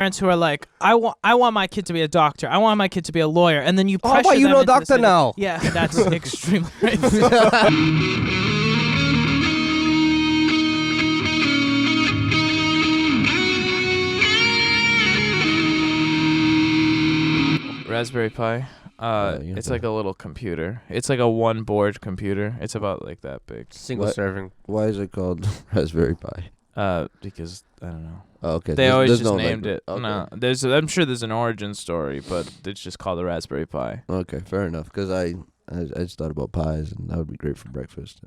parents who are like, I want my kid to be a doctor. I want my kid to be a lawyer. And then you pressure how about you them know into doctor this- now? Yeah, that's extremely racist. Raspberry Pi. It's like a little computer. It's like a one board computer. It's about like that big. Single serving. Why is it called Raspberry Pi? Because I don't know. Oh, okay. They always there's just no, named like, it. Okay. No, I'm sure there's an origin story, but it's just called the Raspberry Pi. Okay, fair enough. Because I just thought about pies, and that would be great for breakfast.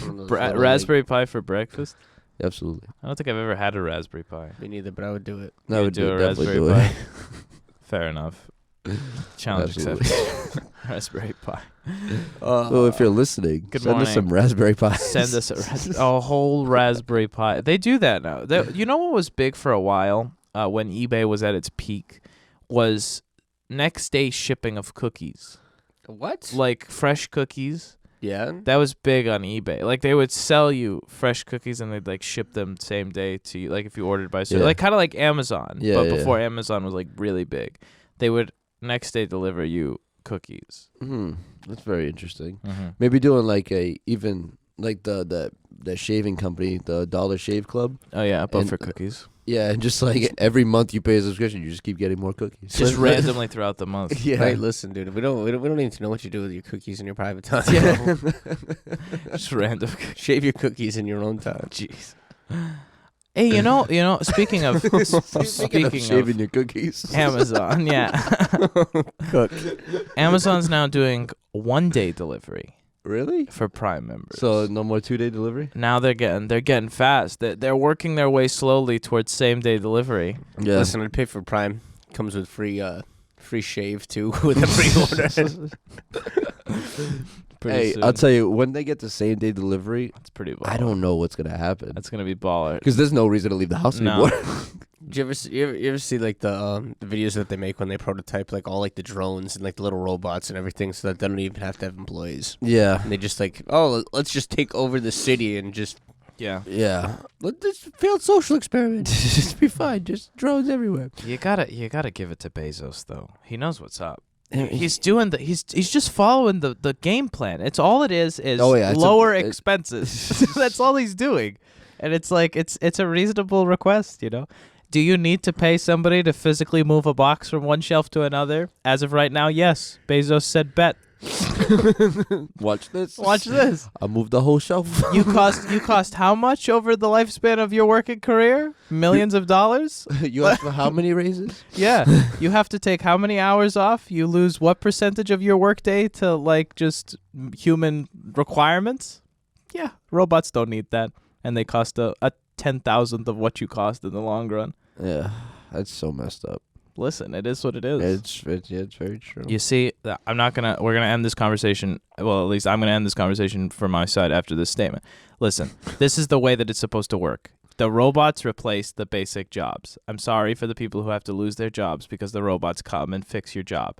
And Raspberry Pi for breakfast? Absolutely. I don't think I've ever had a Raspberry Pi. Me neither, but I would do it. That You would do a definitely Raspberry do Pi. it. Fair enough. Challenge accepted. Raspberry Pi. Well, if you're listening, Good send us morning. some Raspberry Pis. Send us a whole Raspberry Pi. They do that now. You know what was big for a while when eBay was at its peak was next day shipping of cookies. What? Like fresh cookies. Yeah. That was big on eBay. Like they would sell you fresh cookies and they'd like ship them same day to you. Like if you ordered by Yeah. like kind of like Amazon, Yeah, but yeah. before Amazon was like really big, they would next day deliver you cookies. That's very interesting. Mm-hmm. Maybe doing like even like the shaving company, the Dollar Shave Club. Oh yeah, but And, for cookies, Yeah, and just like every month you pay a subscription, you just keep getting more cookies. just randomly throughout the month. Yeah. Hey, listen, dude. We don't need to know what you do with your cookies in your private time. Yeah. Just random. Shave your cookies in your own time. Jeez. Hey, you know. Speaking of Speaking of shaving your cookies. Amazon, yeah. Cook. Amazon's now doing 1-day delivery Really? for Prime members. So no more 2-day delivery? Now they're getting fast. They're working their way slowly towards same-day delivery. Yeah. Listen, I'd pay for Prime. Comes with free shave too with a pre-order. Hey, soon. I'll tell you, when they get the same day delivery, It's pretty baller. I don't know what's gonna happen. That's gonna be baller. Because there's no reason to leave the house No. anymore. Did you ever see like the videos that they make when they prototype like all like the drones and like the little robots and everything, so that they don't even have to have employees. Yeah. And they just like, oh, let's just take over the city and just Yeah. Yeah. Let this failed social experiment just be fine. Just drones everywhere. You gotta give it to Bezos though. He knows what's up. He's doing he's just following the game plan. It's all it is Oh, yeah, lower expenses. That's all he's doing. And it's like it's a reasonable request, you know. Do you need to pay somebody to physically move a box from one shelf to another? As of right now, yes. Bezos said bet. Watch this. Watch this. I moved the whole shelf. You cost how much over the lifespan of your working career? Millions of dollars? You asked for how many raises? Yeah. You have to take how many hours off? You lose what percentage of your workday to like just human requirements? Yeah. Robots don't need that. And they cost a 10,000th of what you cost in the long run. Yeah. That's so messed up. Listen, it is what it is. It's very true. You see, we're going to end this conversation. Well, at least I'm going to end this conversation for my side after this statement. Listen, this is the way that it's supposed to work. The robots replace the basic jobs. I'm sorry for the people who have to lose their jobs because the robots come and fix your job.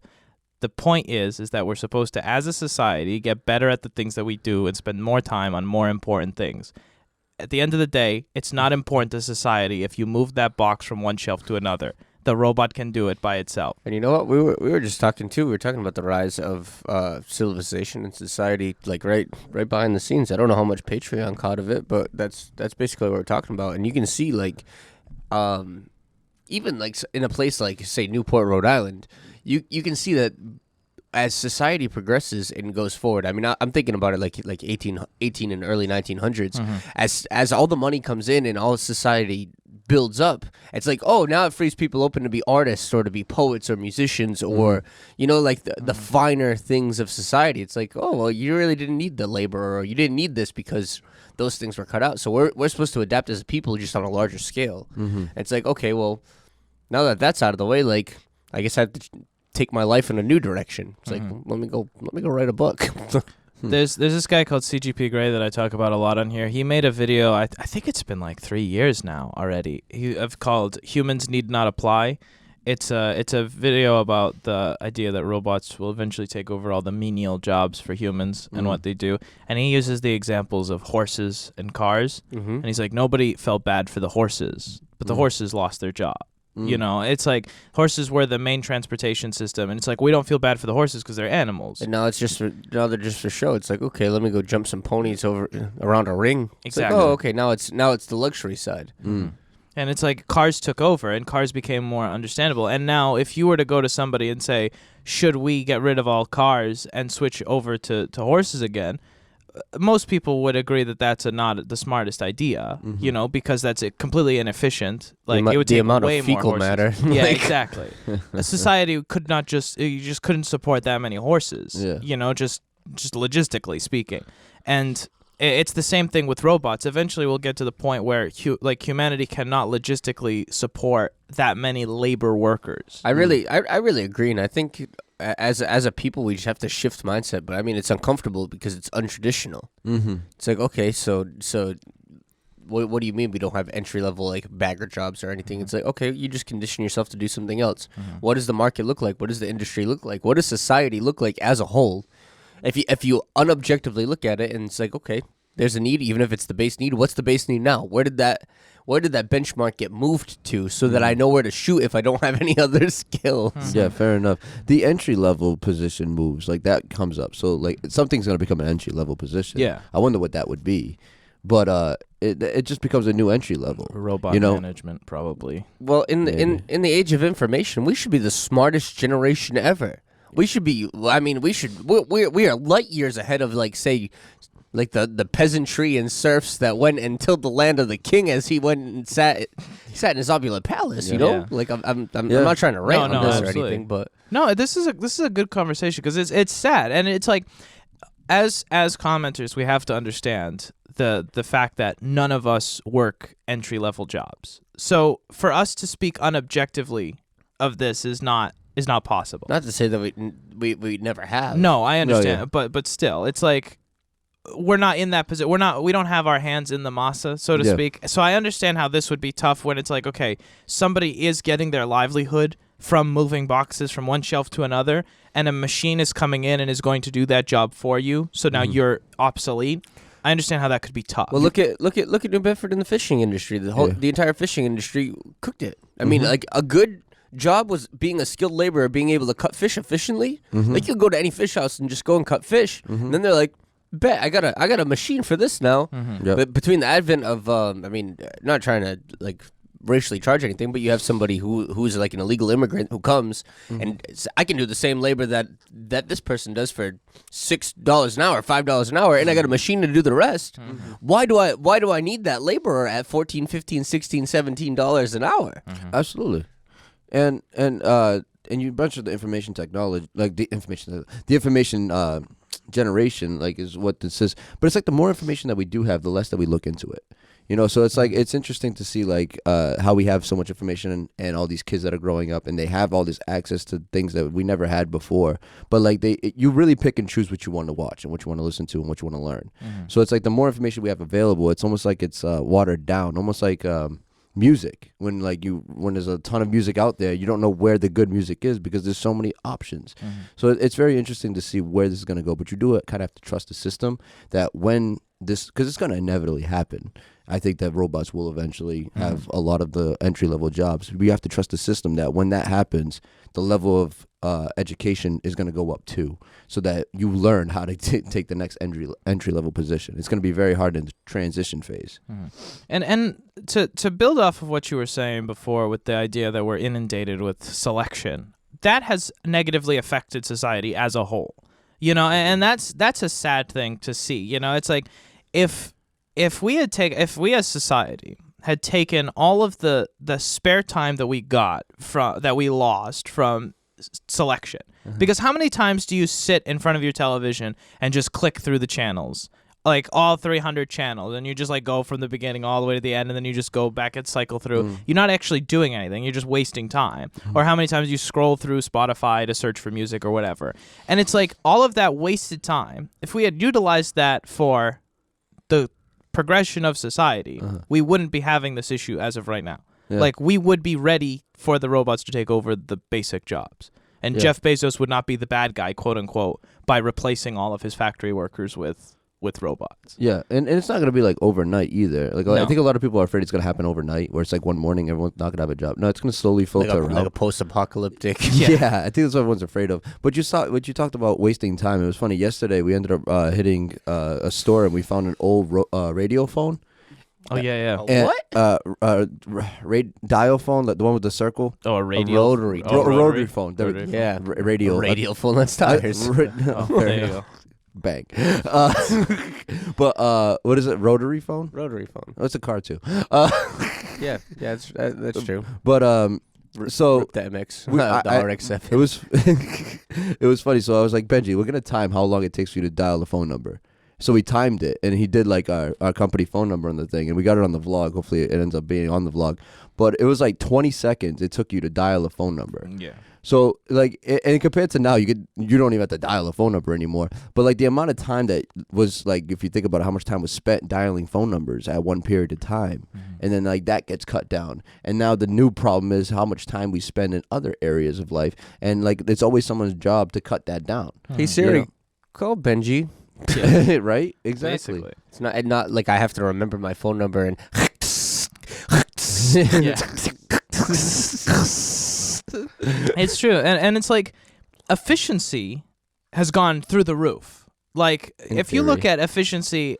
The point is that we're supposed to, as a society, get better at the things that we do and spend more time on more important things. At the end of the day, it's not important to society if you move that box from one shelf to another. The robot can do it by itself. And you know what? We were just talking too. We were talking about the rise of civilization and society, like right behind the scenes. I don't know how much Patreon caught of it, but that's basically what we're talking about. And you can see like, even like in a place like say Newport, Rhode Island, you can see that as society progresses and goes forward. I mean, I'm thinking about it like 18 and early 1900s. Mm-hmm. As all the money comes in and all society builds up, it's like, oh, now it frees people open to be artists or to be poets or musicians or you know, like the finer things of society. It's like, oh, well, you really didn't need the labor or you didn't need this because those things were cut out. So we're supposed to adapt as a people just on a larger scale. It's like, okay, well, now that that's out of the way, like I guess I have to take my life in a new direction. It's like, let me go write a book. There's this guy called CGP Grey that I talk about a lot on here. He made a video, I think it's been like 3 years now already, called Humans Need Not Apply. It's a video about the idea that robots will eventually take over all the menial jobs for humans and what they do. And he uses the examples of horses and cars. And he's like, nobody felt bad for the horses, but the horses lost their job. You know, it's like horses were the main transportation system, and it's like we don't feel bad for the horses because they're animals. And now they're just for show. It's like, okay, let me go jump some ponies over around a ring. It's Exactly. like, oh, okay, now it's the luxury side. And it's like cars took over and cars became more understandable. And now if you were to go to somebody and say, should we get rid of all cars and switch over to horses again? Most people would agree that that's not the smartest idea, you know, because that's completely inefficient. Like it would take amount way of fecal more matter. Yeah, Like- exactly. A society could not you just couldn't support that many horses, Yeah. you know, just logistically speaking. And it's the same thing with robots. Eventually we'll get to the point where humanity cannot logistically support that many labor workers. I really agree, and I think as a people we just have to shift mindset. But I mean, it's uncomfortable because it's untraditional. It's like, okay, so what do you mean we don't have entry level like bagger jobs or anything? It's like, okay, you just condition yourself to do something else. What does the market look like? What does the industry look like? What does society look like as a whole? If you unobjectively look at it, and it's like, okay, there's a need, even if it's the base need. What's the base need now? Where did that benchmark get moved to, so that I know where to shoot if I don't have any other skills? Yeah, fair enough. The entry level position moves, like that comes up. So like something's gonna become an entry level position. Yeah. I wonder what that would be. But it just becomes a new entry level. Robot you know? management, probably. Well, in the age of information, we should be the smartest generation ever. We should be. I mean, we are light years ahead of, like, say, like the peasantry and serfs that went and tilled the land of the king as he went and sat in his opulent palace. You know, Yeah. like I'm not trying to rant on this or absolutely. anything, but No, this is a good conversation because it's sad, and it's like as commenters we have to understand the fact that none of us work entry level jobs. So for us to speak unobjectively of this is not possible. not to say that we never have. No, I understand, yeah. but still, it's like we're not in that position. We don't have our hands in the masa, so to Yeah. speak. So I understand how this would be tough when it's like, okay, somebody is getting their livelihood from moving boxes from one shelf to another, and a machine is coming in and is going to do that job for you. So now you're obsolete. I understand how that could be tough. Well, look at New Bedford in the fishing industry. The entire fishing industry cooked it. I mean, like, a good job was being a skilled laborer, being able to cut fish efficiently. Like, you go to any fish house and just go and cut fish, and then they're like, bet I got a machine for this now. Yep. But between the advent of I mean, not trying to like racially charge anything, but you have somebody who's like an illegal immigrant who comes and I can do the same labor that this person does for $6 an hour, $5 an hour, and I got a machine to do the rest. Why do I need that laborer at $14, $15, $16, $17 an hour? Absolutely. And you mentioned the information technology, like the information generation, like, is what this is. But it's like the more information that we do have, the less that we look into it. You know, so it's like it's interesting to see like how we have so much information and all these kids that are growing up and they have all this access to things that we never had before. But like you really pick and choose what you want to watch and what you want to listen to and what you want to learn. So it's like the more information we have available, it's almost like it's watered down, almost like music. When there's a ton of music out there, you don't know where the good music is because there's so many options. So it's very interesting to see where this is going to go. But you do kind of have to trust the system that when this, because it's going to inevitably happen. I think that robots will eventually have a lot of the entry-level jobs. We have to trust the system that when that happens, the level of education is going to go up too, so that you learn how to take the next entry-level position. It's going to be very hard in the transition phase. And to build off of what you were saying before with the idea that we're inundated with selection, that has negatively affected society as a whole. You know, and that's a sad thing to see. You know, it's like if we as society had taken all of the spare time that we lost from selection, because how many times do you sit in front of your television and just click through the channels, like all 300 channels, and you just like go from the beginning all the way to the end, and then you just go back and cycle through. You're not actually doing anything, you're just wasting time. Or how many times you scroll through Spotify to search for music or whatever, and it's like all of that wasted time, if we had utilized that for the progression of society, we wouldn't be having this issue as of right now. Yeah. Like we would be ready for the robots to take over the basic jobs. And Yeah. Jeff Bezos would not be the bad guy, quote unquote, by replacing all of his factory workers with robots. Yeah, and it's not gonna be like overnight either. Like I No. think a lot of people are afraid it's gonna happen overnight, where it's like one morning everyone's not gonna have a job. No, it's gonna slowly filter like a out. post-apocalyptic. Yeah. I think that's what everyone's afraid of. But you saw what you talked about wasting time. It was funny. Yesterday we ended up hitting a store and we found an old radio phone. Oh yeah. And, What? dial phone, the one with the circle. Oh, a radio. rotary. Rotary phone. There we Rotary go. Yeah. Radio. Radial phone. That's tires. Oh, Fair there you enough. go. Bang. But what is it? Rotary phone? Rotary phone. Oh, it's a car too. Yeah, that's true. But so Rip the MX, we- the I- RX-7. it was it was funny. So I was like, Benji, we're gonna time how long it takes for you to dial the phone number. So we timed it, and he did like our company phone number on the thing, and we got it on the vlog. Hopefully, it ends up being on the vlog. But it was like 20 seconds it took you to dial a phone number. Yeah. So like, and compared to now, you don't even have to dial a phone number anymore. But like the amount of time that was like, if you think about how much time was spent dialing phone numbers at one period of time, and then like that gets cut down. And now the new problem is how much time we spend in other areas of life, and like it's always someone's job to cut that down. Hey Siri, You know? call Benji. Right? Exactly. Basically. It's not like I have to remember my phone number and. Yeah. It's true. And it's like efficiency has gone through the roof. Like In if you look theory. at efficiency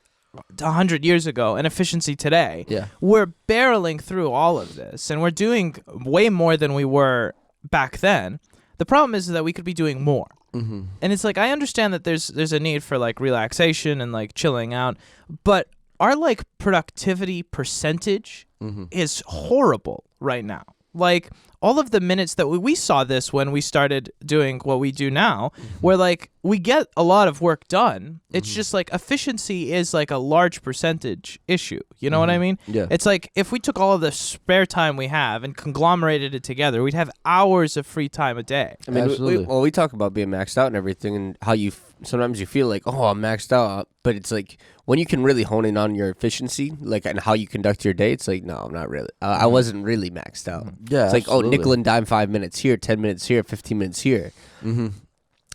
100 years ago and efficiency today, Yeah. we're barreling through all of this and we're doing way more than we were back then. The problem is that we could be doing more. Mm-hmm. And it's like I understand that there's a need for like relaxation and like chilling out, but our like productivity percentage Mm-hmm. is horrible right now. Like all of the minutes that we saw this when we started doing what we do now, where like we get a lot of work done. It's just like efficiency is like a large percentage issue. You know what I mean? Yeah. It's like if we took all of the spare time we have and conglomerated it together, we'd have hours of free time a day. I mean, Absolutely. we talk about being maxed out and everything, and how sometimes you feel like, oh, I'm maxed out, but it's like when you can really hone in on your efficiency, like and how you conduct your day. It's like, no, I'm not really. I wasn't really maxed out. Yeah. It's like, oh, absolutely. nickel and dime, 5 minutes here, 10 minutes here, 15 minutes here. Mm-hmm.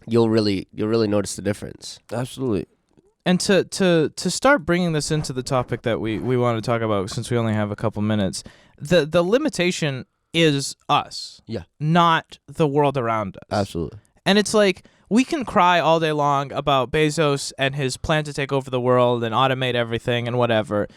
You'll really notice the difference. Absolutely. And to start bringing this into the topic that we want to talk about, since we only have a couple minutes, the limitation is us, not the world around us. Absolutely. And it's like we can cry all day long about Bezos and his plan to take over the world and automate everything and whatever,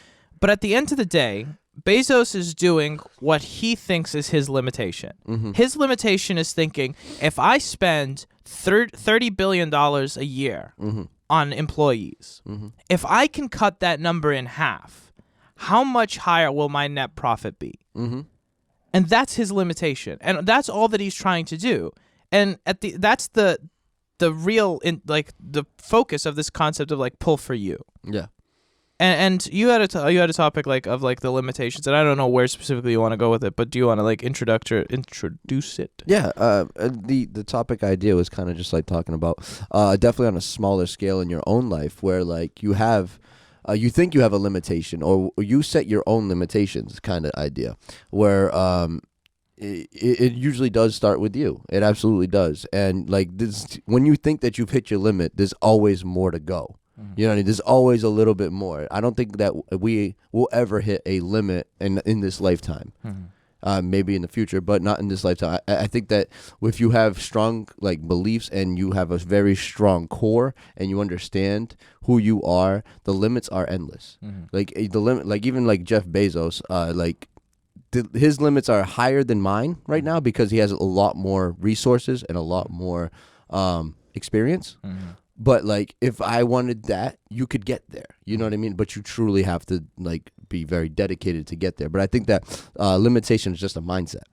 but at the end of the day, Bezos is doing what he thinks is his limitation. Mm-hmm. His limitation is thinking, if I spend $30 billion a year Mm-hmm. on employees, Mm-hmm. if I can cut that number in half, how much higher will my net profit be? Mm-hmm. And that's his limitation. And that's all that he's trying to do. And that's the real the focus of this concept of like pull for you. Yeah. And you had a topic like of like the limitations, and I don't know where specifically you want to go with it, but do you want to like introduce it? Yeah, the topic idea was kind of just like talking about definitely on a smaller scale in your own life, where like you have you think you have a limitation, or you set your own limitations kind of idea, where it usually does start with you. It absolutely does. And like this, when you think that you've hit your limit, there's always more to go. You know what I mean? There's always a little bit more. I don't think that we will ever hit a limit in this lifetime. Maybe in the future, but not in this lifetime. I think that if you have strong like beliefs and you have a very strong core and you understand who you are, the limits are endless. Like the limit, like even like Jeff Bezos, his limits are higher than mine right now because he has a lot more resources and a lot more experience. But like, if I wanted that, you could get there. You know what I mean? But you truly have to like be very dedicated to get there. But I think that limitation is just a mindset.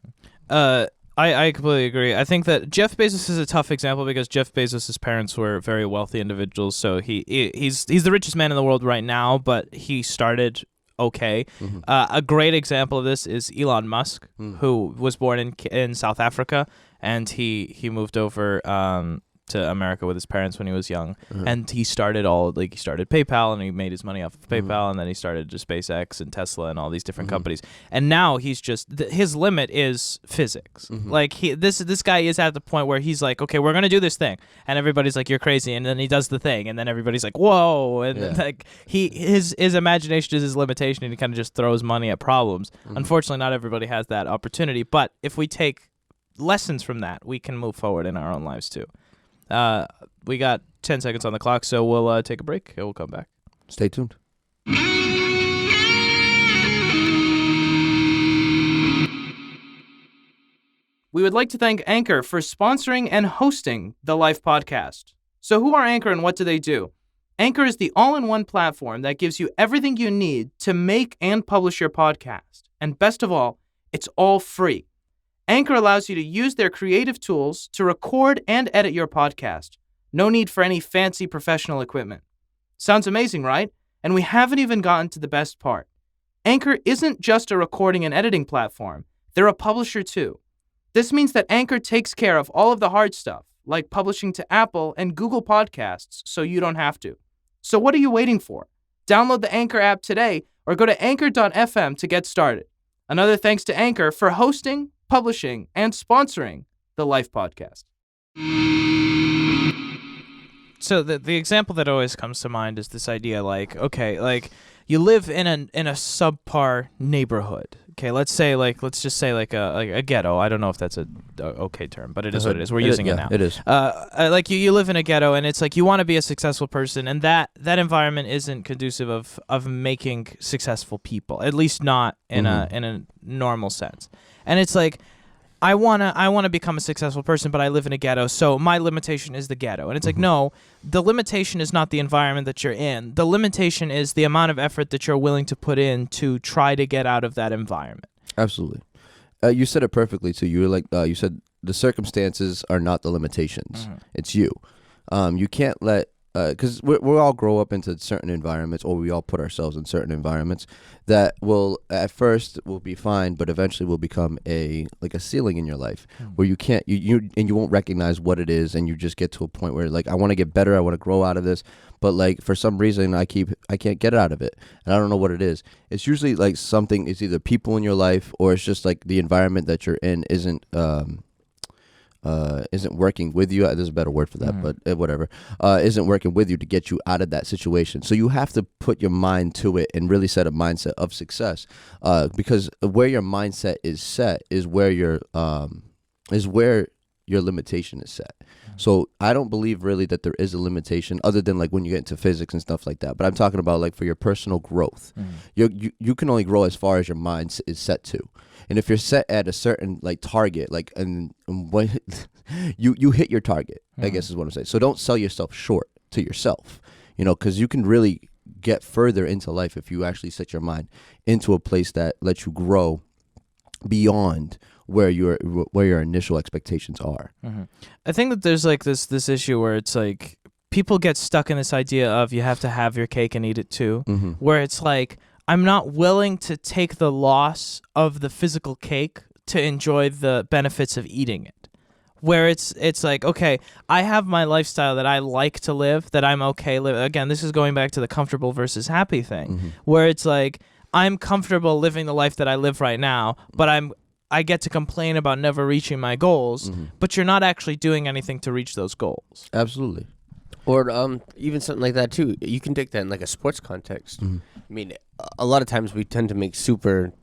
I completely agree. I think that Jeff Bezos is a tough example because Jeff Bezos' parents were very wealthy individuals. So he's the richest man in the world right now, but he started okay. A great example of this is Elon Musk, who was born in South Africa, and he moved over to America with his parents when he was young, and he started PayPal, and he made his money off of PayPal, and then he started just SpaceX and Tesla and all these different companies, and now he's just his limit is physics. Like this guy is at the point where he's like, okay, we're gonna do this thing, and everybody's like, you're crazy, and then he does the thing, and then everybody's like, whoa, and then, like his imagination is his limitation, and he kind of just throws money at problems. Unfortunately, not everybody has that opportunity, but if we take lessons from that, we can move forward in our own lives too. We got 10 seconds on the clock, so we'll take a break and we'll come back. Stay tuned. We would like to thank Anchor for sponsoring and hosting the Life podcast. So who are Anchor and what do they do? Anchor is the all-in-one platform that gives you everything you need to make and publish your podcast. And best of all, it's all free. Anchor allows you to use their creative tools to record and edit your podcast. No need for any fancy professional equipment. Sounds amazing, right? And we haven't even gotten to the best part. Anchor isn't just a recording and editing platform. They're a publisher too. This means that Anchor takes care of all of the hard stuff, like publishing to Apple and Google Podcasts, so you don't have to. So what are you waiting for? Download the Anchor app today or go to anchor.fm to get started. Another thanks to Anchor for hosting, publishing, and sponsoring the Life podcast. So the example that always comes to mind is this idea, like, okay, like you live in a subpar neighborhood. Okay, let's just say like a ghetto. I don't know if that's a okay term, but it is what it is. We're using it now. It is. Like you live in a ghetto, and it's like you want to be a successful person, and that environment isn't conducive of making successful people. At least not in a normal sense. And it's like, I wanna become a successful person, but I live in a ghetto, so my limitation is the ghetto. And it's like, no, the limitation is not the environment that you're in. The limitation is the amount of effort that you're willing to put in to try to get out of that environment. Absolutely. You said it perfectly too. You were like, you said the circumstances are not the limitations. It's you. You can't let, because we all grow up into certain environments, or we all put ourselves in certain environments that will at first will be fine, but eventually will become a ceiling in your life where you can't you won't recognize what it is, and you just get to a point where like, I want to get better, I want to grow out of this, but like for some reason I can't get out of it, and I don't know what it is. It's usually like something. It's either people in your life, or it's just like the environment that you're in isn't working with you. There's a better word for that, but whatever. Isn't working with you to get you out of that situation. So you have to put your mind to it and really set a mindset of success. Because where your mindset is set is where your limitation is set. So I don't believe really that there is a limitation other than like when you get into physics and stuff like that. But I'm talking about like for your personal growth. You can only grow as far as your mind is set to. And if you're set at a certain like target, like and when you hit your target, I guess is what I'm saying. So don't sell yourself short to yourself, because you can really get further into life if you actually set your mind into a place that lets you grow beyond where your initial expectations are. I think that there's like this issue where it's like people get stuck in this idea of you have to have your cake and eat it too, where it's like, I'm not willing to take the loss of the physical cake to enjoy the benefits of eating it. Where it's like, okay, I have my lifestyle that I like to live, that I'm okay living. Again, this is going back to the comfortable versus happy thing, where it's like, I'm comfortable living the life that I live right now, but I get to complain about never reaching my goals, but you're not actually doing anything to reach those goals. Absolutely. Or even something like that too. You can take that in like a sports context. I mean, a lot of times we tend to make super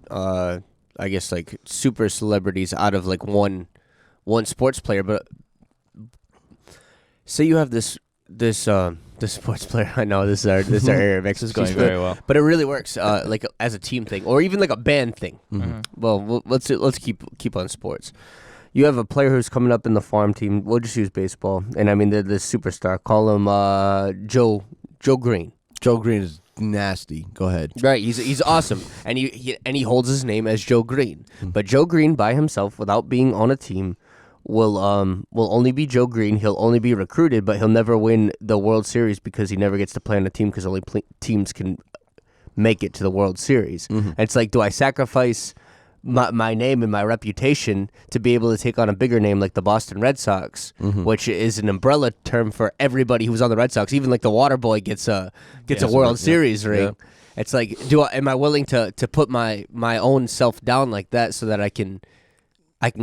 celebrities out of like one sports player. But say you have this sports player. I know this is our area of This is going very well, but it really works like as a team thing, or even like a band thing. Well, let's keep on sports. You have a player who's coming up in the farm team. We'll just use baseball, and I mean they're the superstar. Call him Joe Green. Joe Green is nasty. Go ahead. Right, he's awesome, and he holds his name as Joe Green. But Joe Green by himself, without being on a team, will only be Joe Green. He'll only be recruited, but he'll never win the World Series because he never gets to play on a team because only teams can make it to the World Series. And it's like, do I sacrifice my name and my reputation to be able to take on a bigger name like the Boston Red Sox, which is an umbrella term for everybody who's on the Red Sox. Even like the water boy gets a World Series ring. Yeah. It's like, am I willing to put my own self down like that so that I can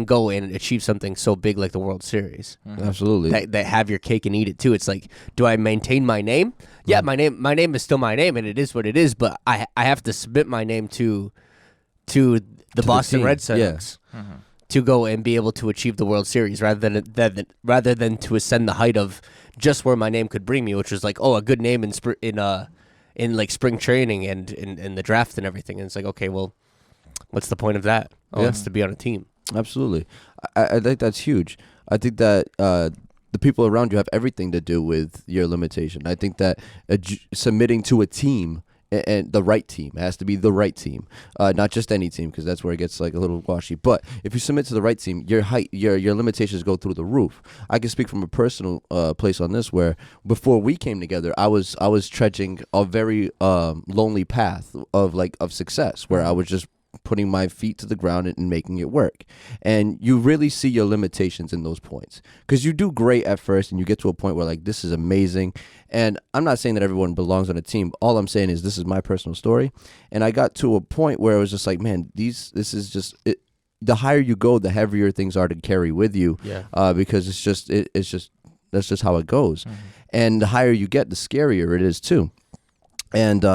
go and achieve something so big like the World Series? Absolutely. That have your cake and eat it too. It's like, do I maintain my name? Yeah, my name is still my name, and it is what it is. But I have to submit my name to the Boston Red Sox to go and be able to achieve the World Series, rather than to ascend the height of just where my name could bring me, which was like, a good name in like spring training and in the draft and everything. And it's like, okay, well, what's the point of that? It's to be on a team. Absolutely. I think that's huge. I think that the people around you have everything to do with your limitation. I think that submitting to a team, and the right team, it has to be the right team, not just any team, because that's where it gets like a little washy. But if you submit to the right team, your limitations go through the roof. I can speak from a personal place on this, where before we came together, I was trudging a very lonely path of success, where I was just putting my feet to the ground and making it work. And you really see your limitations in those points, because you do great at first and you get to a point where like, this is amazing. And I'm not saying that everyone belongs on a team. All I'm saying is this is my personal story. And I got to a point where it was just like, man, this is just it. The higher you go, the heavier things are to carry with you. Yeah. Because that's just how it goes. And the higher you get, the scarier it is too. And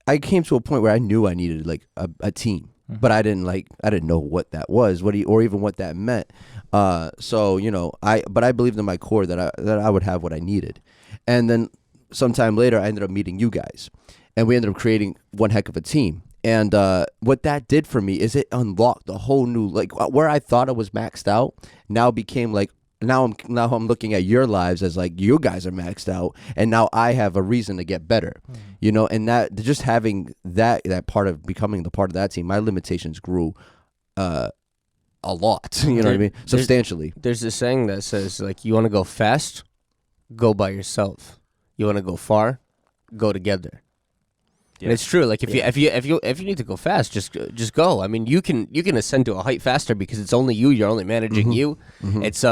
I came to a point where I knew I needed like a team, but I didn't know what that was, or even what that meant. So I believed in my core that I would have what I needed. And then sometime later, I ended up meeting you guys, and we ended up creating one heck of a team. And what that did for me is it unlocked a whole new, like, where I thought I was maxed out now became like, now I'm looking at your lives as like, you guys are maxed out, and now I have a reason to get better, and that just having that part of becoming the part of that team, my limitations grew a lot, what I mean? Substantially. There's this saying that says like, you want to go fast, go by yourself. You want to go far, go together. Yeah. And it's true. Like if you need to go fast, just go. I mean, you can ascend to a height faster because it's only you. You're only managing you. It's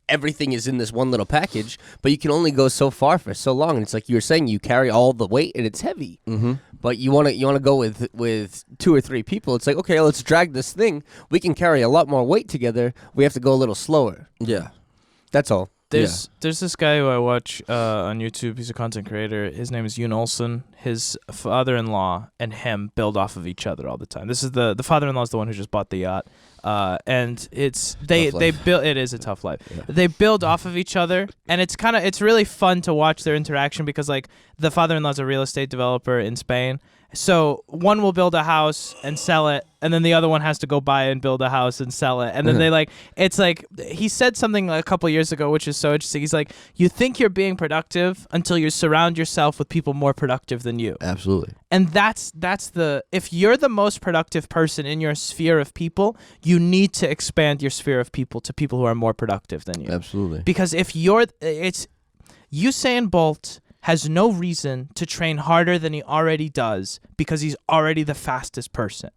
everything is in this one little package, but you can only go so far for so long. And it's like you were saying, you carry all the weight and it's heavy. But you want to go with 2 or 3 people. It's like, okay, let's drag this thing. We can carry a lot more weight together. We have to go a little slower. Yeah, that's all. There's this guy who I watch on YouTube. He's a content creator. His name is Yoon Olsen. His father-in-law and him build off of each other all the time. This is the father-in-law is the one who just bought the yacht, and they build. It is a tough life. Yeah. They build off of each other, and it's really fun to watch their interaction, because like the father-in-law is a real estate developer in Spain. So one will build a house and sell it, and then the other one has to go buy and build a house and sell it. And then it's like, he said something a couple years ago, which is so interesting. He's like, you think you're being productive until you surround yourself with people more productive than you. Absolutely. And that's if you're the most productive person in your sphere of people, you need to expand your sphere of people to people who are more productive than you. Absolutely. Because if Usain Bolt has no reason to train harder than he already does, because he's already the fastest person.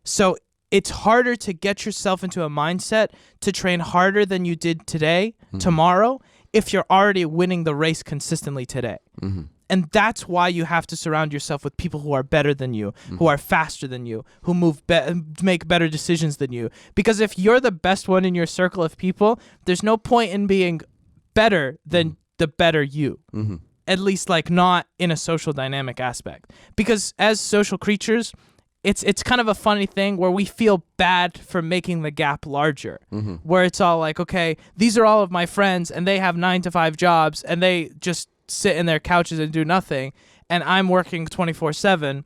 So it's harder to get yourself into a mindset to train harder than you did today, tomorrow, if you're already winning the race consistently today. And that's why you have to surround yourself with people who are better than you, who are faster than you, who make better decisions than you. Because if you're the best one in your circle of people, there's no point in being better than the better you. At least like not in a social dynamic aspect. Because as social creatures, it's kind of a funny thing where we feel bad for making the gap larger. Where it's all like, okay, these are all of my friends and they have 9-to-5 jobs and they just sit in their couches and do nothing, and I'm working 24/7,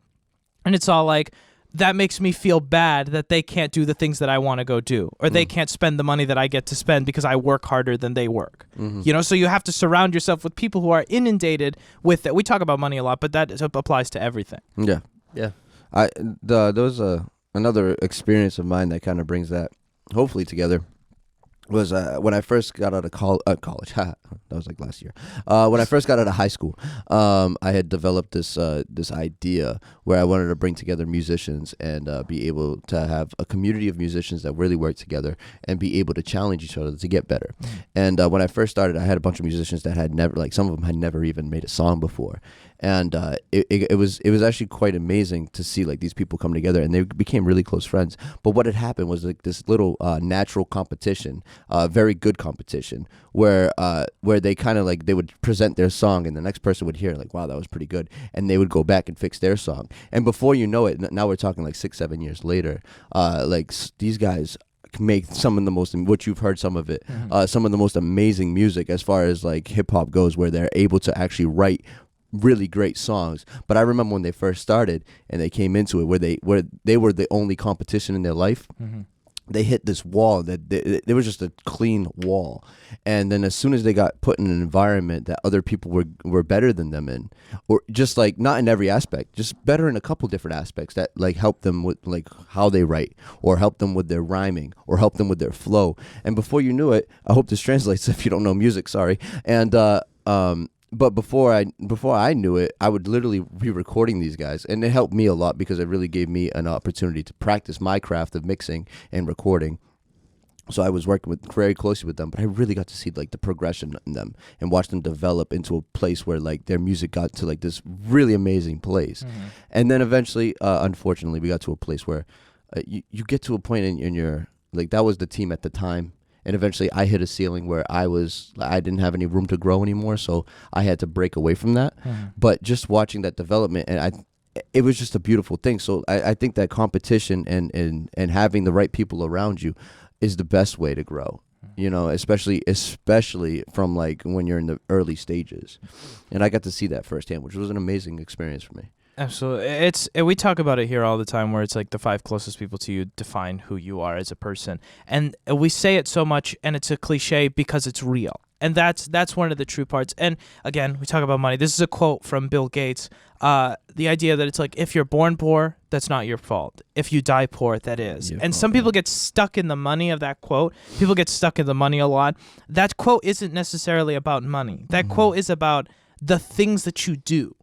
and it's all like, that makes me feel bad that they can't do the things that I want to go do, or they can't spend the money that I get to spend because I work harder than they work. So you have to surround yourself with people who are inundated with it. We talk about money a lot, but that applies to everything. Yeah. There was another experience of mine that kind of brings that hopefully together. was when I first got out of college. That was like last year. When I first got out of high school, I had developed this idea where I wanted to bring together musicians and be able to have a community of musicians that really work together and be able to challenge each other to get better. And when I first started, I had a bunch of musicians that had never, like some of them had never even made a song before. And it was actually quite amazing to see like these people come together, and they became really close friends. But what had happened was like this little natural competition, very good competition, where they kind of like they would present their song, and the next person would hear like, wow, that was pretty good, and they would go back and fix their song. And before you know it, now we're talking like 6-7 years later, these guys make some of the most, what you've heard some of it, some of the most amazing music as far as like hip hop goes, where they're able to actually write really great songs. But I remember when they first started and they came into it, where they were the only competition in their life. They hit this wall that there was just a clean wall, and then as soon as they got put in an environment that other people were better than them in, or just like not in every aspect, just better in a couple different aspects that like help them with like how they write, or help them with their rhyming, or help them with their flow. And before you knew it, I hope this translates if you don't know music, sorry. And but before I knew it, I would literally be recording these guys, and it helped me a lot because it really gave me an opportunity to practice my craft of mixing and recording. So I was working very closely with them, but I really got to see like the progression in them and watch them develop into a place where like their music got to like this really amazing place. And then eventually, unfortunately, we got to a place where you get to a point in your, like, that was the team at the time. And eventually I hit a ceiling where I didn't have any room to grow anymore, so I had to break away from that. But just watching that development, and it was just a beautiful thing. So I think that competition and having the right people around you is the best way to grow. You know, especially from like when you're in the early stages. And I got to see that firsthand, which was an amazing experience for me. Absolutely. We talk about it here all the time, where it's like the 5 closest people to you define who you are as a person. And we say it so much, and it's a cliche because it's real. And that's one of the true parts. And again, we talk about money. This is a quote from Bill Gates. The idea that it's like, if you're born poor, that's not your fault. If you die poor, that is. And some people get stuck in the money of that quote. People get stuck in the money a lot. That quote isn't necessarily about money. That quote is about the things that you do.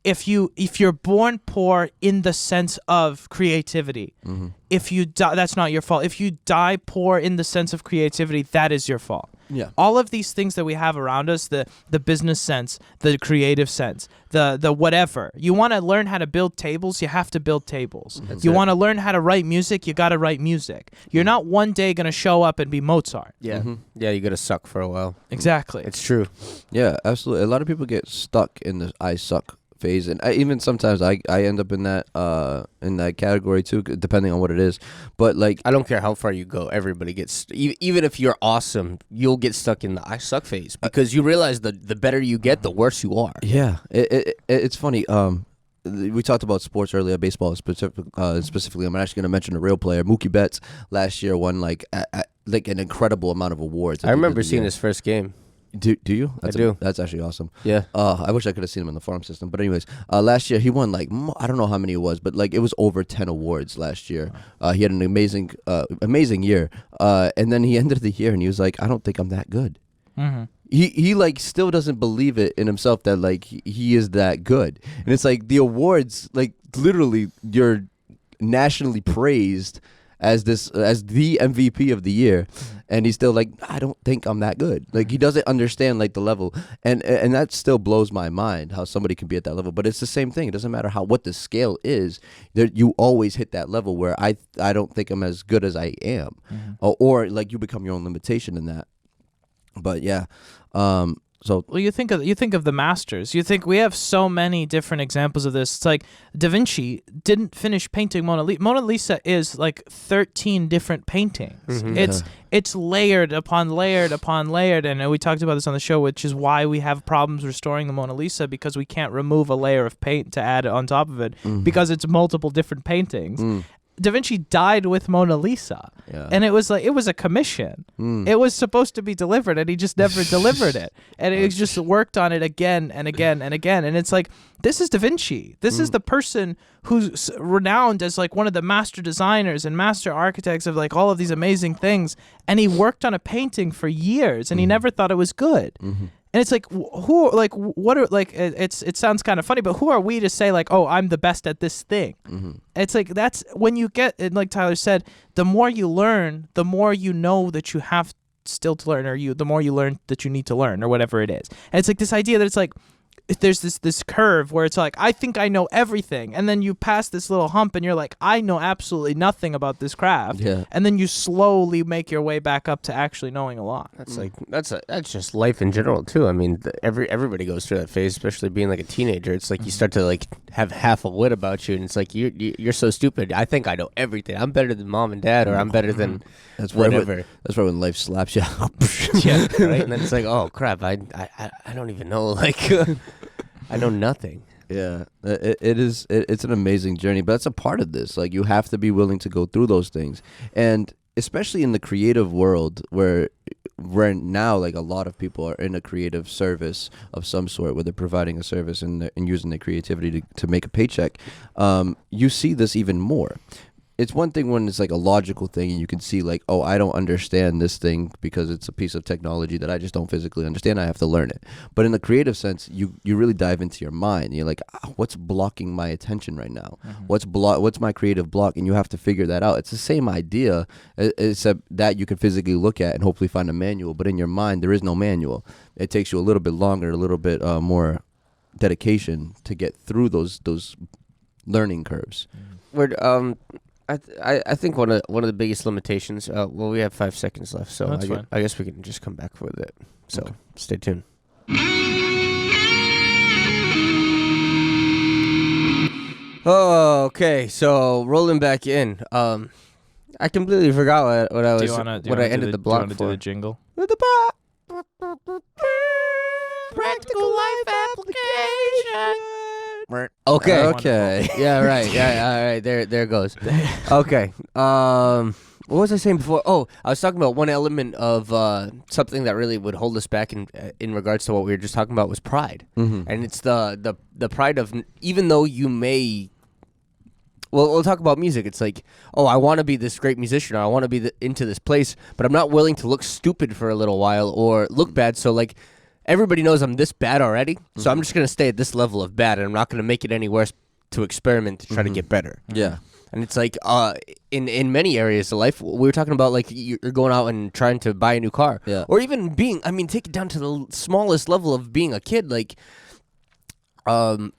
If you're born poor in the sense of creativity, if you die, that's not your fault. If you die poor in the sense of creativity, that is your fault. Yeah. All of these things that we have around us, the business sense, the creative sense, the whatever. You want to learn how to build tables, you have to build tables. You want to learn how to write music, you got to write music. You're not one day going to show up and be Mozart. Yeah. Yeah, you got to suck for a while. Exactly. It's true. Yeah, absolutely. A lot of people get stuck in the I suck phase, and even sometimes I end up in that category too, depending on what it is. But like, I don't care how far you go, everybody gets, even if you're awesome, you'll get stuck in the I suck phase, because you realize the better you get, the worse you are. Yeah, it's funny. We talked about sports earlier, baseball specifically. I'm actually going to mention a real player, Mookie Betts. Last year won like an incredible amount of awards. I remember seeing his first game. Do you? I do. That's actually awesome. Yeah. I wish I could have seen him in the farm system. But anyways, last year he won like, I don't know how many it was, but like it was over 10 awards last year. He had an amazing year. And then he ended the year and he was like, I don't think I'm that good. He like still doesn't believe it in himself that like he is that good. And it's like the awards, like literally you're nationally praised as the MVP of the year, and he's still like, I don't think I'm that good. Like he doesn't understand like the level, and that still blows my mind how somebody can be at that level. But it's the same thing. It doesn't matter what the scale is. You always hit that level where I don't think I'm as good as I am, or like you become your own limitation in that. But yeah, so well, you think of the masters. You think we have so many different examples of this. It's like Da Vinci didn't finish painting Mona Lisa. Mona Lisa is like 13 different paintings. It's layered upon layered upon layered, and we talked about this on the show, which is why we have problems restoring the Mona Lisa, because we can't remove a layer of paint to add on top of it, because it's multiple different paintings. Da Vinci died with Mona Lisa. Yeah. And it was a commission. It was supposed to be delivered, and he just never delivered it. And he just worked on it again and again and again. And it's like, this is Da Vinci. This is the person who's renowned as like one of the master designers and master architects of like all of these amazing things. And he worked on a painting for years, and he never thought it was good. And it's like, it sounds kind of funny, but who are we to say like, oh, I'm the best at this thing? It's like, that's when you get, and like Tyler said, the more you learn, the more you know that you have still to learn, or the more you learn that you need to learn, or whatever it is. And it's like this idea that it's like, there's this curve where it's like, I think I know everything, and then you pass this little hump and you're like, I know absolutely nothing about this craft. Yeah. And then you slowly make your way back up to actually knowing a lot. That's like that's just life in general too. I mean, everybody goes through that phase, especially being like a teenager. It's like you start to like have half a wit about you, and it's like you're so stupid. I think I know everything. I'm better than mom and dad, or I'm better than whatever. That's right when life slaps you. Yeah, right. And then it's like, oh crap, I don't even know. Like, I know nothing. Yeah, it's an amazing journey, but that's a part of this. Like, you have to be willing to go through those things, and especially in the creative world where now like a lot of people are in a creative service of some sort, where they're providing a service and using their creativity to make a paycheck. You see this even more. It's one thing when it's like a logical thing and you can see like, oh, I don't understand this thing because it's a piece of technology that I just don't physically understand. I have to learn it. But in the creative sense, you really dive into your mind. You're like, what's blocking my attention right now? What's my creative block? And you have to figure that out. It's the same idea, except that you can physically look at and hopefully find a manual. But in your mind, there is no manual. It takes you a little bit longer, a little bit more dedication to get through those learning curves. I think one of the biggest limitations. Well, we have 5 seconds left, so That's fine. I guess we can just come back with it. So Stay tuned. Oh, okay. So rolling back in. I completely forgot what I was. What I ended the block for. Do the jingle? Practical life application. Okay. Yeah, right. Yeah, all right. There it goes. Okay. What was I saying before? Oh, I was talking about one element of something that really would hold us back in regards to what we were just talking about was pride. And it's the pride of, even though you may. Well, we'll talk about music. It's like, oh, I want to be this great musician, or I want to be into this place, but I'm not willing to look stupid for a little while or look bad. So like, everybody knows I'm this bad already, so I'm just going to stay at this level of bad, and I'm not going to make it any worse to experiment to try to get better. Yeah. And it's like, in many areas of life, we were talking about like you're going out and trying to buy a new car. Yeah. Or even take it down to the smallest level of being a kid, like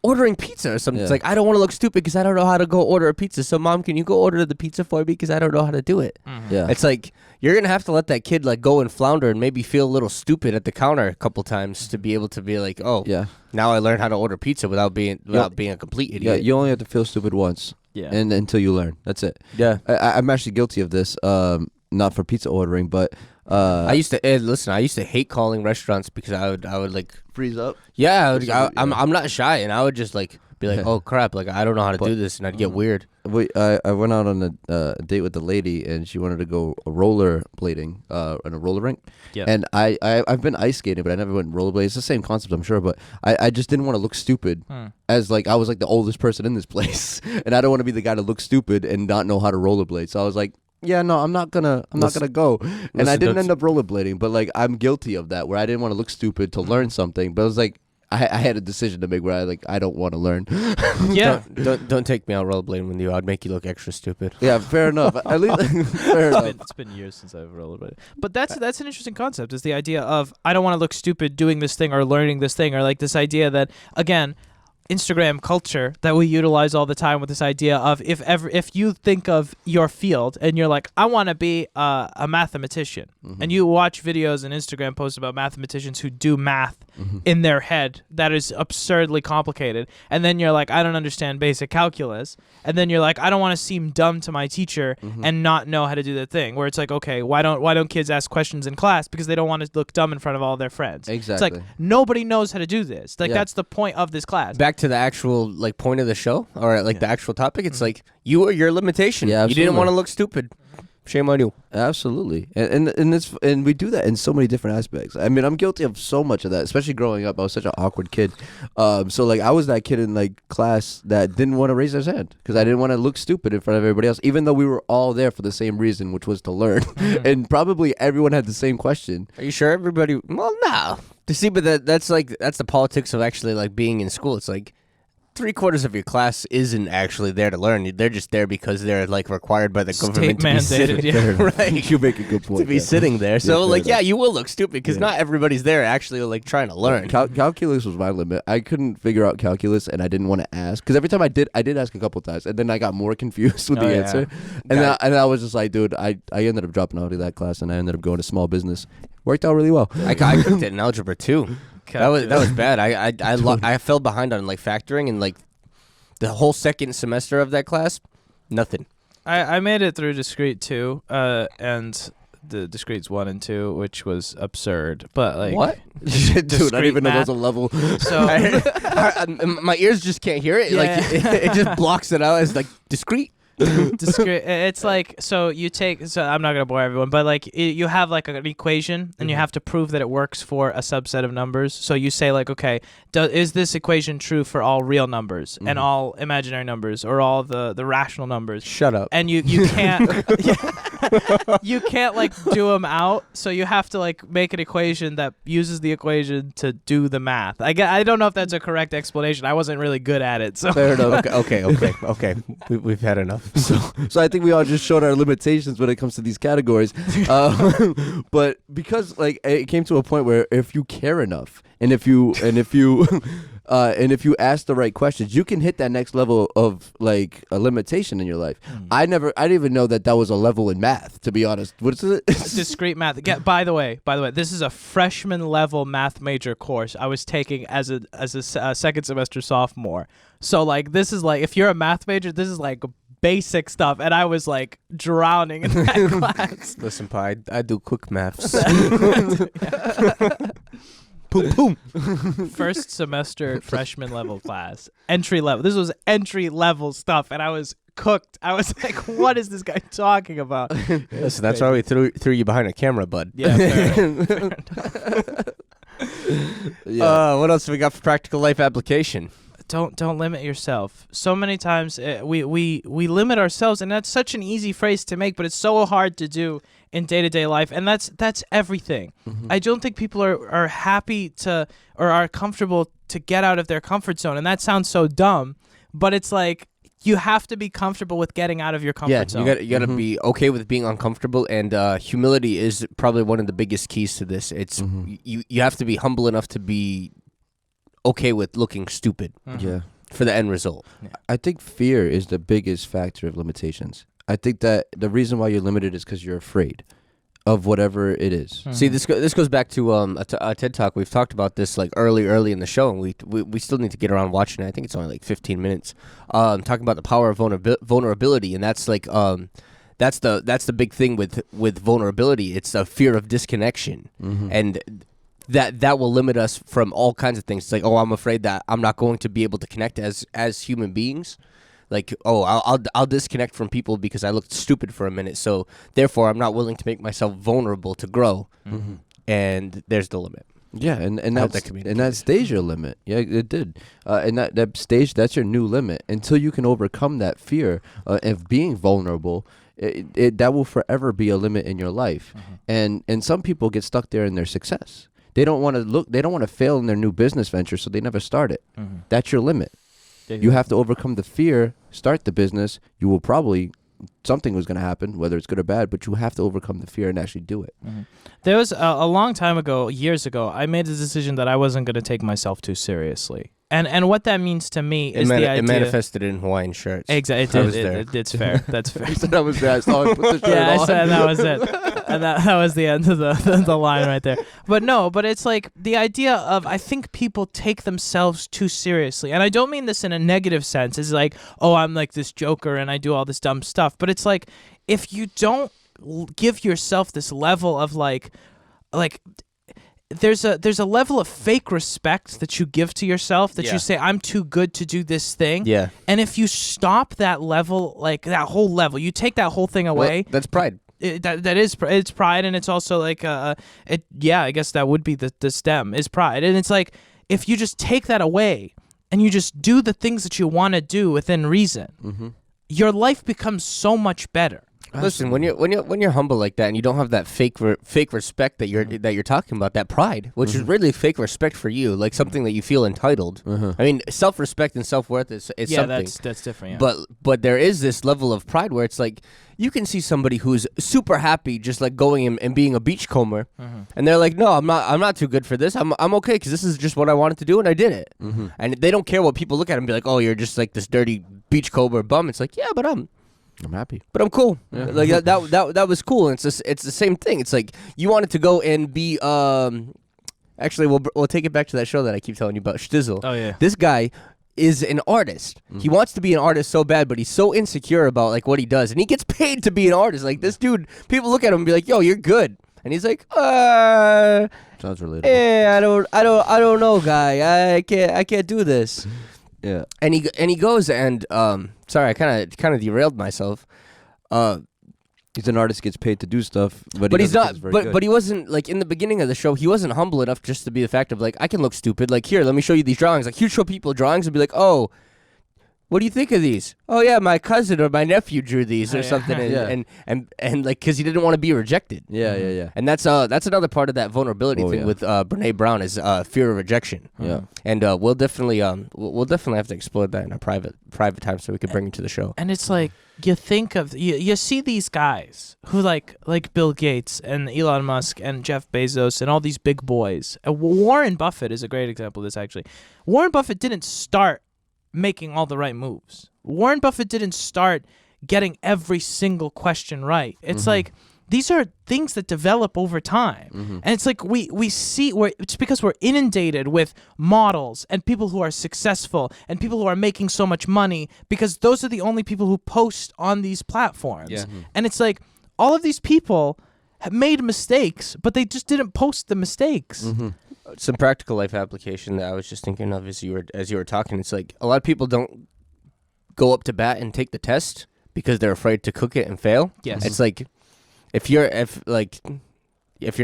ordering pizza or something. Yeah. It's like, I don't want to look stupid because I don't know how to go order a pizza. So mom, can you go order the pizza for me because I don't know how to do it? Yeah. It's like, you're going to have to let that kid like go and flounder and maybe feel a little stupid at the counter a couple times to be able to be like, oh, Yeah. now I learned how to order pizza without being a complete Yeah, idiot. you only have to feel stupid once. Yeah. And until you learn. That's it. Yeah. I'm actually guilty of this. Not for pizza ordering, but I used to hate calling restaurants because I would like freeze up. Yeah, I'm not shy, and I would just like be like, oh crap, like I don't know how to do this, and I'd get weird. I went out on a date with the lady, and she wanted to go rollerblading in a roller rink. Yeah. And I've been ice skating, but I never went rollerblades. It's the same concept, I'm sure, but I just didn't want to look stupid as like I was like the oldest person in this place, and I don't want to be the guy to look stupid and not know how to rollerblade. So I was like, yeah, no, I'm not gonna go. And I didn't end up rollerblading, but like I'm guilty of that, where I didn't want to look stupid to learn something, but it was like I had a decision to make where I don't want to learn. Yeah. Don't take me out rollerblading with you. I'd make you look extra stupid. Yeah, fair enough. At least fair enough. It's been years since I've rollerbladed. But that's an interesting concept, is the idea of I don't want to look stupid doing this thing or learning this thing, or like this idea that, again, Instagram culture that we utilize all the time with this idea of if you think of your field and you're like, I want to be a mathematician, and you watch videos and Instagram posts about mathematicians who do math in their head that is absurdly complicated, and then you're like, I don't understand basic calculus, and then you're like, I don't want to seem dumb to my teacher and not know how to do the thing, where it's like, okay, why don't kids ask questions in class? Because they don't want to look dumb in front of all their friends. Exactly. It's like, nobody knows how to do this. Like, Yeah. that's the point of this class. Back back to the actual like point of the show or like the actual topic, it's like you are your limitation. Yeah, you didn't absolutely. want to look stupid. Shame on you. Absolutely, and we do that in so many different aspects. I mean, I'm guilty of so much of that, especially growing up. I was such an awkward kid. So like I was that kid in like class that didn't want to raise his hand because I didn't want to look stupid in front of everybody else, even though we were all there for the same reason, which was to learn. And probably everyone had the same question. Are you sure everybody? Well, no. To see, but that's the politics of actually like being in school. It's like 3/4 of your class isn't actually there to learn. They're just there because they're like required by the government to be mandated, sitting, right? You make a good point. To be sitting there. So fair like, enough. you will look stupid because not everybody's there actually like trying to learn. Calculus was my limit. I couldn't figure out calculus, and I didn't want to ask because every time I did ask a couple times, and then I got more confused with Oh, the yeah. answer, and I was just like, dude, I ended up dropping out of that class, and I ended up going to small business. Worked out really well. I cooked it in algebra too. That was bad. I fell behind on like factoring and like the whole second semester of that class, nothing. I made it through discrete 2, and the discretes 1 and 2, which was absurd. But like What? Dude, I didn't discrete even know there was math. a level. So My ears just can't hear it. Like Yeah. it just blocks it out as like discrete. discrete, it's like, so you take, so I'm not gonna bore everyone, but like you have like an equation, and you have to prove that it works for a subset of numbers. So you say like, okay, is this equation true for all real numbers and all imaginary numbers, or all the rational numbers? Shut up. And you can't you can't like do them out, so you have to like make an equation that uses the equation to do the math. I don't know if that's a correct explanation. I wasn't really good at it, so Fair enough. Okay. We've had enough. So I think we all just showed our limitations when it comes to these categories. But because like it came to a point where if you care enough, and if you ask the right questions, you can hit that next level of like a limitation in your life. I didn't even know that was a level in math, to be honest. What is it? discrete math. By the way, this is a freshman level math major course I was taking as a second semester sophomore. So like this is like, if you're a math major, this is like basic stuff, and I was like drowning in that class. Listen, Pi, I do quick maths. Boom, boom. First semester freshman level class, entry level. This was entry level stuff, and I was cooked. I was like, what is this guy talking about? Listen, that's why we threw you behind a camera, bud. Yeah, fair. Yeah. What else have we got for practical life application? Don't limit yourself. So many times we limit ourselves, and that's such an easy phrase to make, but it's so hard to do in day-to-day life, and that's everything. I don't think people are happy to, or are comfortable to get out of their comfort zone, and that sounds so dumb, but it's like you have to be comfortable with getting out of your comfort zone. You gotta be okay with being uncomfortable, and humility is probably one of the biggest keys to this. It's you have to be humble enough to be okay with looking stupid Yeah. for the end result. I think fear is the biggest factor of limitations. I think that the reason why you're limited is because you're afraid of whatever it is. See, this goes back to a TED Talk. We've talked about this like early in the show, and we still need to get around watching it. I think it's only like 15 minutes. Talking about the power of vulnerability, and that's like that's the big thing with vulnerability. It's a fear of disconnection, and that will limit us from all kinds of things. It's like, oh, I'm afraid that I'm not going to be able to connect as human beings. Like, oh, I'll disconnect from people because I looked stupid for a minute. So therefore, I'm not willing to make myself vulnerable to grow. And there's the limit. Yeah, and hope that's that and that stage your limit. Yeah, it did. And that stage, that's your new limit. Until you can overcome that fear of being vulnerable, that will forever be a limit in your life. And some people get stuck there in their success. They don't want to fail in their new business venture, so they never start it. That's your limit. You have to overcome the fear, start the business. You will probably, something was going to happen, whether it's good or bad, but you have to overcome the fear and actually do it. There was a long time ago, years ago, I made a decision that I wasn't going to take myself too seriously. And what that means to me is the idea. It manifested in Hawaiian shirts. Exactly. I was there. It's fair. That's fair. So that was that. I saw him put the shirt Yeah, I on. said that was it. And that was the end of the line right there. But it's like the idea of, I think people take themselves too seriously. And I don't mean this in a negative sense. It's like, oh, I'm like this joker and I do all this dumb stuff. But it's like, if you don't give yourself this level of like there's a level of fake respect that you give to yourself that Yeah. you say, I'm too good to do this thing. Yeah. And if you stop that level, like that whole level, you take that whole thing away. Well, that's pride. It's pride, and it's also like I guess that would be the stem is pride. And it's like, if you just take that away and you just do the things that you want to do within reason, your life becomes so much better. Listen, when you're humble like that, and you don't have that fake respect that you're talking about, that pride, which is really fake respect for you, like something that you feel entitled. I mean, self-respect and self-worth is something. That's different. Yeah. But there is this level of pride where it's like you can see somebody who's super happy just like going and being a beachcomber, and they're like, no, I'm not too good for this. I'm okay because this is just what I wanted to do and I did it. And they don't care what people look at and be like, oh, you're just like this dirty beachcomber bum. It's like, yeah, but I'm happy, but I'm cool. Yeah. Like that was cool. And it's the same thing. It's like you wanted to go and be. Actually, we'll take it back to that show that I keep telling you about, Shtizzle. Oh yeah, this guy is an artist. He wants to be an artist so bad, but he's so insecure about like what he does, and he gets paid to be an artist. Like this dude, people look at him and be like, "Yo, you're good," and he's like, Sounds relatable. I don't know, guy. I can't do this." Yeah. And he goes and sorry, I kind of derailed myself. He's an artist, gets paid to do stuff, but he's not. But he wasn't like in the beginning of the show. He wasn't humble enough just to be the fact of like, I can look stupid. Like, here, let me show you these drawings. Like, he'd show people drawings and be like, oh, what do you think of these? Oh yeah, my cousin or my nephew drew these or something. And like, because he didn't want to be rejected. Yeah. And that's another part of that vulnerability thing with Brene Brown is fear of rejection. Yeah. And we'll definitely have to explore that in a private time so we can bring it to the show. and it's like you think of you see these guys who like Bill Gates and Elon Musk and Jeff Bezos and all these big boys. Warren Buffett is a great example of this. Actually, Warren Buffett didn't start making all the right moves. Warren Buffett didn't start getting every single question right. It's like these are things that develop over time. And it's like we see it's because we're inundated with models and people who are successful and people who are making so much money because those are the only people who post on these platforms. Yeah. And it's like all of these people have made mistakes, but they just didn't post the mistakes. Some practical life application that I was just thinking of as you were talking. It's like a lot of people don't go up to bat and take the test because they're afraid to cook it and fail. Yes. It's like if you're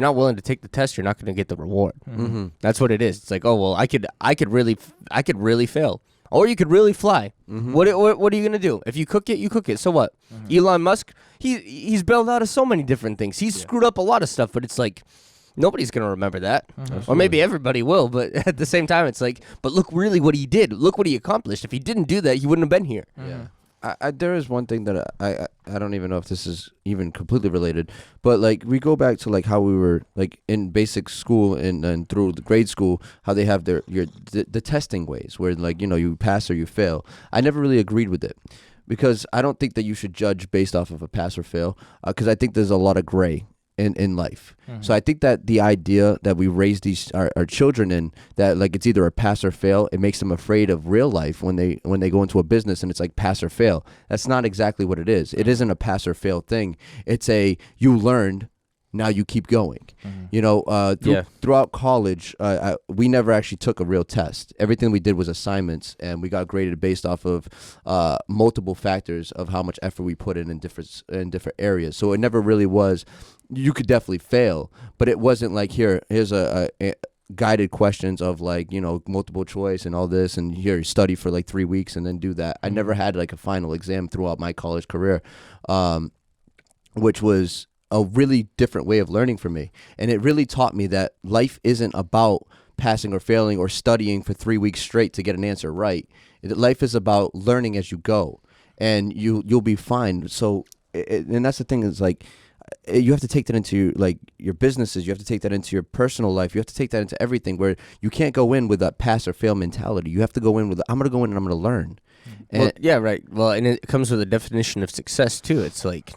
not willing to take the test, you're not going to get the reward. That's what it is. It's like, oh well, I could really fail, or you could really fly. What are you going to do? If you cook it, you cook it. So what? Elon Musk, he's bailed out of so many different things. He's screwed up a lot of stuff, but it's like, nobody's going to remember that. Or maybe everybody will, but at the same time, it's like, but look really what he did. Look what he accomplished. If he didn't do that, he wouldn't have been here. Yeah. There is one thing that I don't even know if this is even completely related, but like we go back to like how we were like in basic school and through the grade school, how they have the testing ways where like, you know, you pass or you fail. I never really agreed with it because I don't think that you should judge based off of a pass or fail because I think there's a lot of gray in life. So I think that the idea that we raise our children in, that like it's either a pass or fail, it makes them afraid of real life when they go into a business and it's like pass or fail. That's not exactly what it is. It isn't a pass or fail thing. It's you learned, now you keep going. You know, throughout college, we never actually took a real test. Everything we did was assignments, and we got graded based off of multiple factors of how much effort we put in different areas. So it never really was. You could definitely fail, but it wasn't like here's a guided questions of like, you know, multiple choice and all this, and here you study for like 3 weeks and then do that. I never had like a final exam throughout my college career, which was a really different way of learning for me. And it really taught me that life isn't about passing or failing or studying for 3 weeks straight to get an answer right. Life is about learning as you go, and you'll be fine. So, and that's the thing is like, you have to take that into like your businesses. You have to take that into your personal life. You have to take that into everything, where you can't go in with a pass or fail mentality. You have to go in with, I'm going to go in and I'm going to learn. Well, yeah, right. Well, and it comes with a definition of success too. It's like,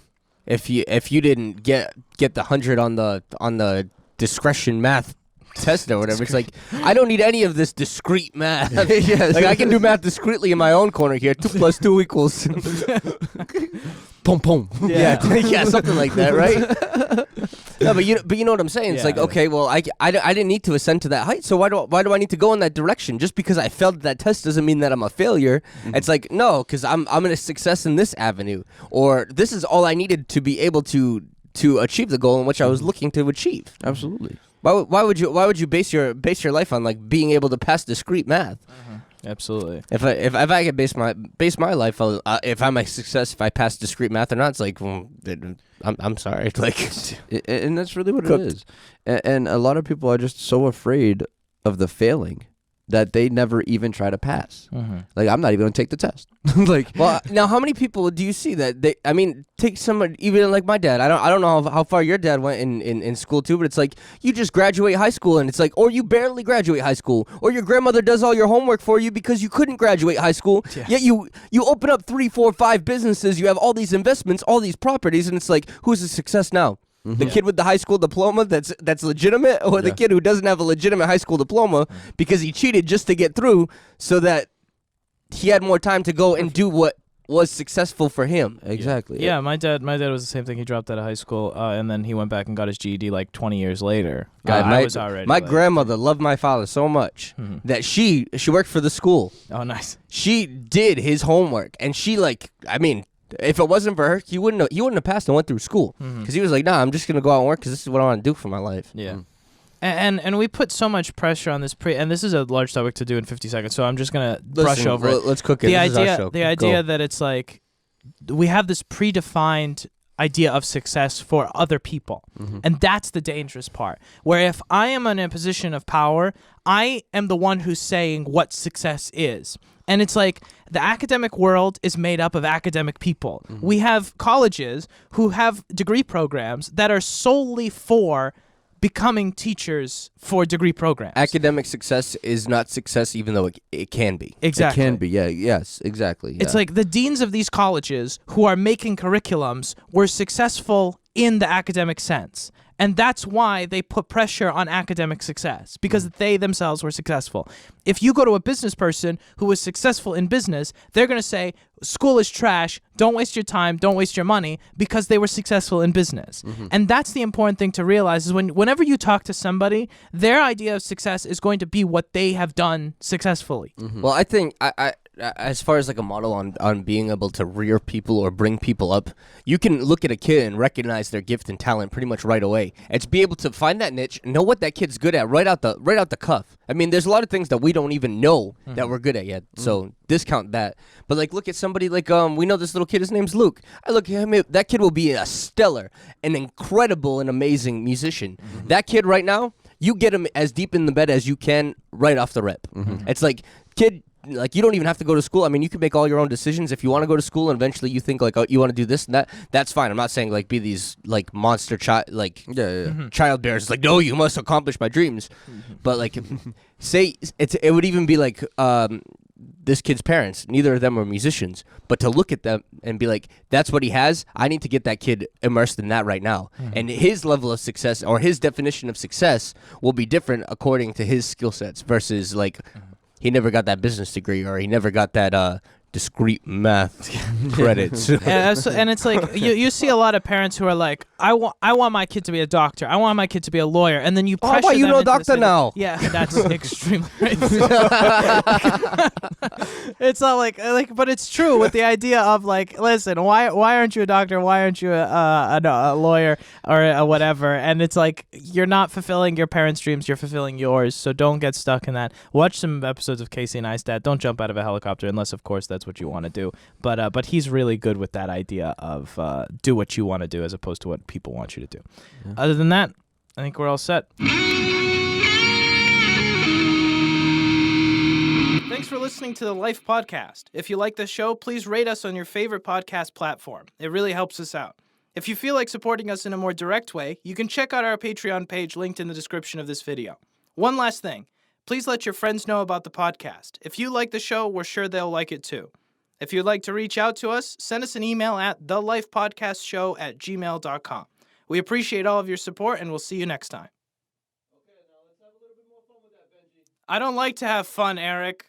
if you didn't get the 100 on the discretion math test or whatever, it's like, I don't need any of this discrete math. Like I can do math discretely in my own corner here. 2 + 2 equals. Pom pom. Yeah, something like that, right? No, but you know what I'm saying. It's Yeah. like, okay, well, I didn't need to ascend to that height, so why do I need to go in that direction? Just because I failed that test doesn't mean that I'm a failure. It's like, no, because I'm a success in this avenue, or this is all I needed to be able to achieve the goal in which I was looking to achieve. Absolutely. Why would you base your life on like being able to pass discrete math? Absolutely. If I could base my life on if I'm a success, if I pass discrete math or not, it's like, well, I'm sorry, like, And that's really what Cooked. it is. And a lot of people are just so afraid of the failing that they never even try to pass. Like, I'm not even going to take the test. Like, well, now how many people do you see that take someone, even like my dad, I don't know how far your dad went in school too, but it's like you just graduate high school and it's like, or you barely graduate high school, or your grandmother does all your homework for you because you couldn't graduate high school, yet you open up 3, 4, 5 businesses, you have all these investments, all these properties, and it's like, who's a success now? The kid with the high school diploma that's legitimate, or the kid who doesn't have a legitimate high school diploma because he cheated just to get through so that he had more time to go and do what was successful for him. exactly. Yeah, my dad was the same thing. He dropped out of high school, and then he went back and got his GED like 20 years later. I was already my like, grandmother loved my father so much that she worked for the school. Oh, nice. She did his homework, and she if it wasn't for her, he wouldn't have passed and went through school because he was like, nah, I'm just gonna go out and work because this is what I want to do for my life. Yeah. And we put so much pressure on this and this is a large topic to do in 50 seconds, so I'm just gonna brush over it. Let's cook it. The This is our idea, show. the idea Go. that it's like we have this predefined idea of success for other people, and that's the dangerous part. Where if I am in a position of power, I am the one who's saying what success is. And it's like the academic world is made up of academic people. We have colleges who have degree programs that are solely for becoming teachers for degree programs. Academic success is not success, even though it can be. Exactly. It can be, yeah, yes, exactly. It's yeah. like the deans of these colleges who are making curriculums were successful in the academic sense. And that's why they put pressure on academic success, because they themselves were successful. If you go to a business person who was successful in business, they're going to say, school is trash, don't waste your time, don't waste your money, because they were successful in business. And that's the important thing to realize is whenever you talk to somebody, their idea of success is going to be what they have done successfully. Well, I think I as far as like a model on being able to rear people or bring people up, you can look at a kid and recognize their gift and talent pretty much right away. It's be able to find that niche, know what that kid's good at right out the cuff. I mean, there's a lot of things that we don't even know that we're good at yet, so discount that. But like, look at somebody like we know this little kid. His name's Luke. I look at him. That kid will be a stellar, an incredible, and amazing musician. That kid right now, you get him as deep in the bed as you can right off the rip. It's like, kid. Like, you don't even have to go to school. I mean, you can make all your own decisions. If you want to go to school and eventually you think like, oh, you want to do this and that, that's fine. I'm not saying like be these like monster child child bears. It's like, no, you must accomplish my dreams. But like, say it would even be like this kid's parents. Neither of them are musicians, but to look at them and be like, that's what he has. I need to get that kid immersed in that right now. And his level of success or his definition of success will be different according to his skill sets versus like. He never got that business degree, or he never got that discrete math credits. And it's like you see a lot of parents who are like, I want my kid to be a doctor. I want my kid to be a lawyer. And then you pressure how about you them know into doctor this idea- now? Yeah, that's extremely It's not like, but it's true with the idea of like, listen, why aren't you a doctor? Why aren't you a lawyer or a whatever? And it's like, you're not fulfilling your parents' dreams. You're fulfilling yours. So don't get stuck in that. Watch some episodes of Casey Neistat. Don't jump out of a helicopter unless, of course, that's what you want to do. But he's really good with that idea of do what you want to do as opposed to what people want you to do. Yeah. Other than that, I think we're all set. Thanks for listening to the Life Podcast. If you like the show, please rate us on your favorite podcast platform. It really helps us out. If you feel like supporting us in a more direct way, you can check out our Patreon page linked in the description of this video. One last thing. Please let your friends know about the podcast. If you like the show, we're sure they'll like it too. If you'd like to reach out to us, send us an email at thelifepodcastshow@gmail.com. We appreciate all of your support, and we'll see you next time. Okay, now let's have a little bit more fun with that, Benji. I don't like to have fun, Eric.